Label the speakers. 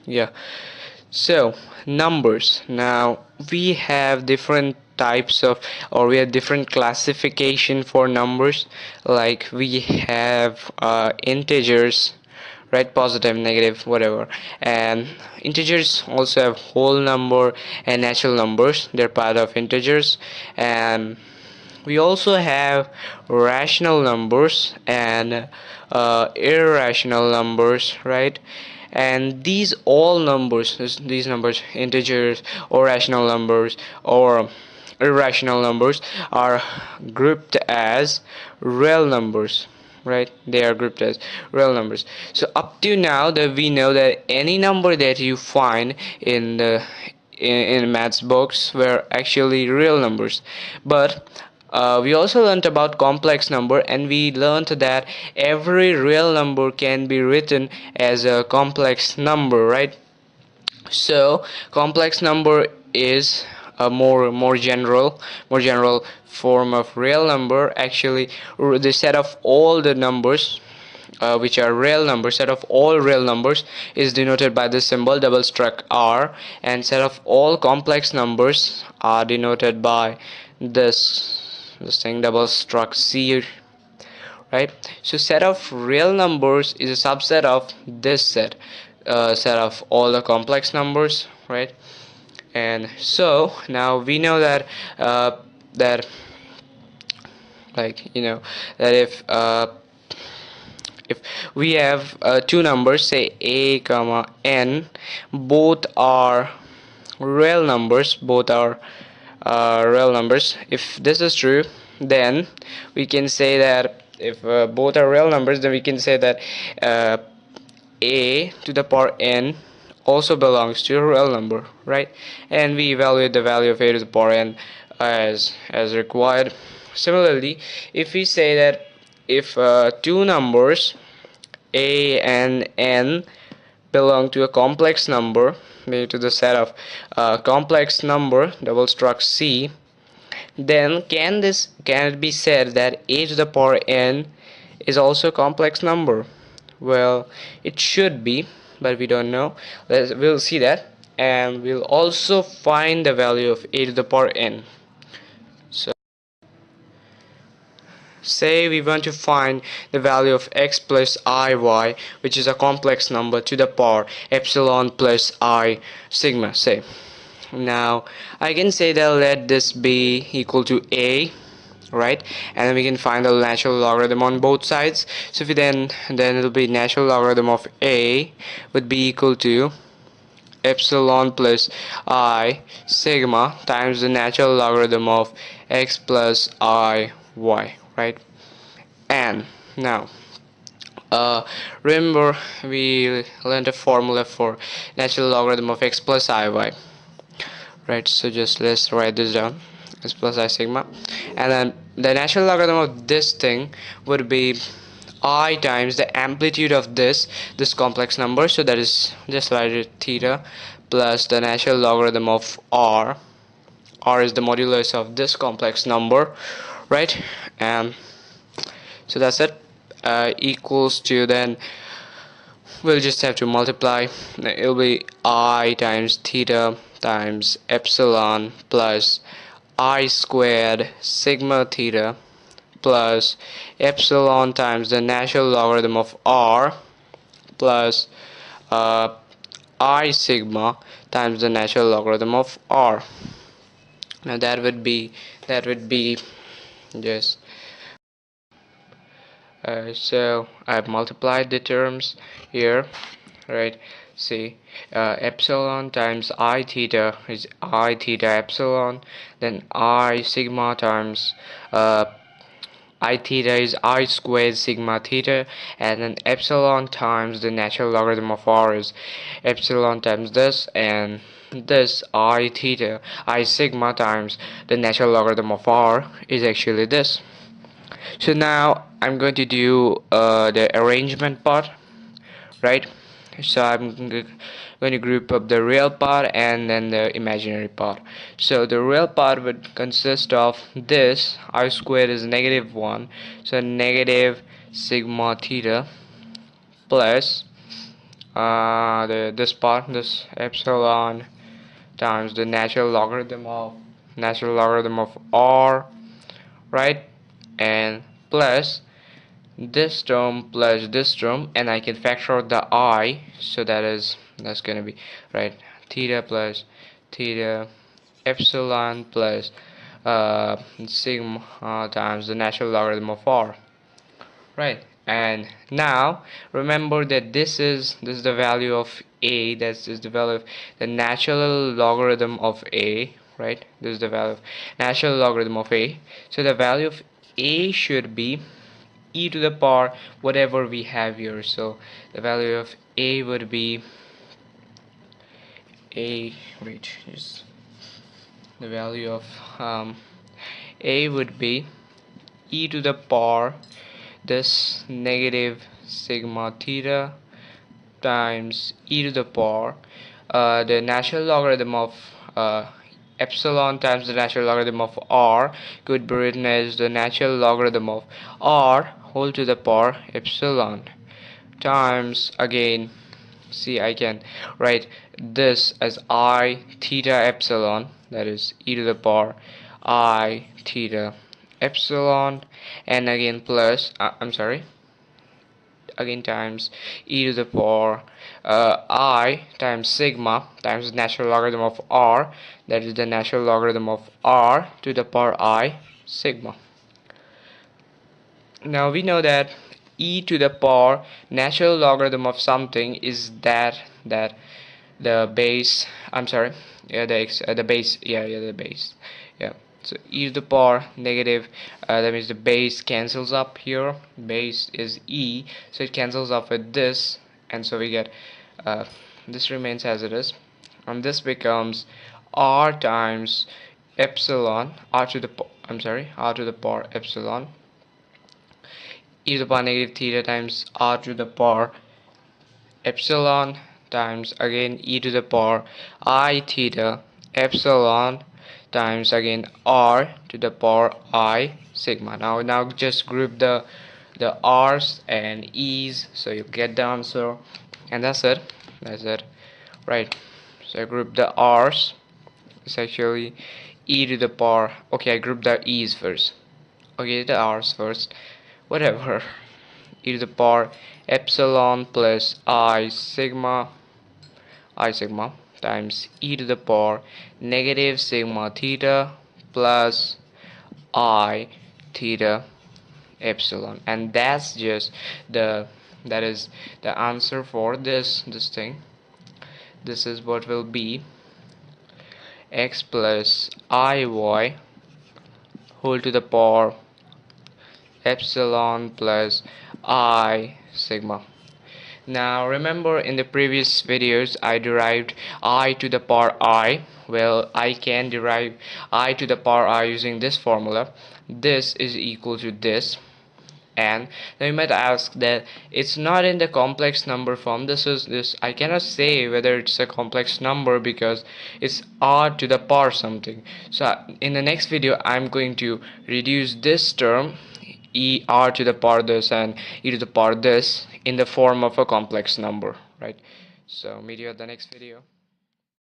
Speaker 1: Yeah. So numbers. Now we have different types of, or we have different classification for numbers. Like we have integers, right? Positive, negative, whatever. And integers also have whole number and natural numbers. They're part of integers. And we also have rational numbers and irrational numbers, right? And these all numbers, these numbers, integers or rational numbers or irrational numbers, are grouped as real numbers, right? They are grouped as real numbers. So up to now that we know that any number that you find in the in maths books were actually real numbers. But we also learned about complex number, and we learned that every real number can be written as a complex number, right? So complex number is a more general form of real number. Actually, the set of all the numbers which are real numbers, set of all real numbers is denoted by the symbol double struck R, and set of all complex numbers are denoted by this thing double struck C, right? So set of real numbers is a subset of this set of all the complex numbers, right? And so now we know that that like that if we have two numbers, say a comma n, both are real numbers, real numbers. If this is true, then we can say that if both are real numbers, then we can say that uh, a to the power n also belongs to a real number, right? And we evaluate the value of a to the power n as required. Similarly, if we say that if two numbers a and n belong to a complex number, maybe to the set of complex number double struct C, then can it be said that a to the power n is also a complex number? Well, it should be, but we don't know. We'll see that, and we'll also find the value of a to the power n. So say we want to find the value of x plus iy, which is a complex number, to the power epsilon plus I sigma, say. Now I can say that let this be equal to a, right? And then we can find the natural logarithm on both sides. So if we then it'll be natural logarithm of a would be equal to epsilon plus I sigma times the natural logarithm of x plus iy, right? And now remember we learned a formula for natural logarithm of x plus iy, right? So just let's write this down, x plus I sigma, and then the natural logarithm of this thing would be I times the amplitude of this complex number, so that is just write it theta, plus the natural logarithm of r is the modulus of this complex number, right? And so that's it, equals to, then we'll just have to multiply. It'll be I times theta times epsilon plus I squared sigma theta plus epsilon times the natural logarithm of r plus uh, I sigma times the natural logarithm of r. Now that would be just so I've multiplied the terms here, right? See, epsilon times I theta is I theta epsilon, then I sigma times I theta is I squared sigma theta, and then epsilon times the natural logarithm of r is epsilon times this, and this I theta I sigma times the natural logarithm of r is actually this. So now I'm going to do the arrangement part, right? So I'm going to group up the real part and then the imaginary part. So the real part would consist of this I squared is -1, so negative sigma theta plus this part, this epsilon times the natural logarithm of r, right, and plus this term, and I can factor out the I, so that's gonna be right, theta plus theta epsilon plus sigma times the natural logarithm of r, right. And now remember that this is the value of a, that is the value of the natural logarithm of a, right. This is the value of natural logarithm of a, so the value of a should be e to the power whatever we have here. So the value of a would be a wait just the value of a would be e to the power this negative sigma theta times e to the power the natural logarithm of epsilon times the natural logarithm of r could be written as the natural logarithm of r whole to the power epsilon times again. See, I can write this as I theta epsilon, that is e to the power I theta epsilon, and again plus I'm sorry, again times e to the power I times sigma times the natural logarithm of r, that is the natural logarithm of r to the power I sigma. Now we know that e to the power natural logarithm of something is that the base, I'm sorry, yeah, the base, yeah, the base, yeah. So e to the power negative, that means the base cancels up here, base is e, so it cancels off with this, and so we get this remains as it is, and this becomes r times epsilon, r to the power epsilon e to the power negative theta times r to the power epsilon times again e to the power I theta epsilon times again r to the power I sigma. Now just group the r's and e's, so you get the answer, and that's it, right. So I group the r's, it's actually e to the power, okay, I group the e's first, okay, the r's first, whatever, e to the power epsilon plus I sigma times e to the power negative sigma theta plus I theta epsilon, and that's just that is the answer for this thing. This is what will be x plus iy whole to the power epsilon plus I sigma. Now remember, in the previous videos I derived I to the power I. Well, I can derive I to the power I using this formula. This is equal to this, and now you might ask that it's not in the complex number form. This I cannot say whether it's a complex number because it's r to the power something. So in the next video I'm going to reduce this term e r to the power this and e to the power this in the form of a complex number, right? So meet you at the next video.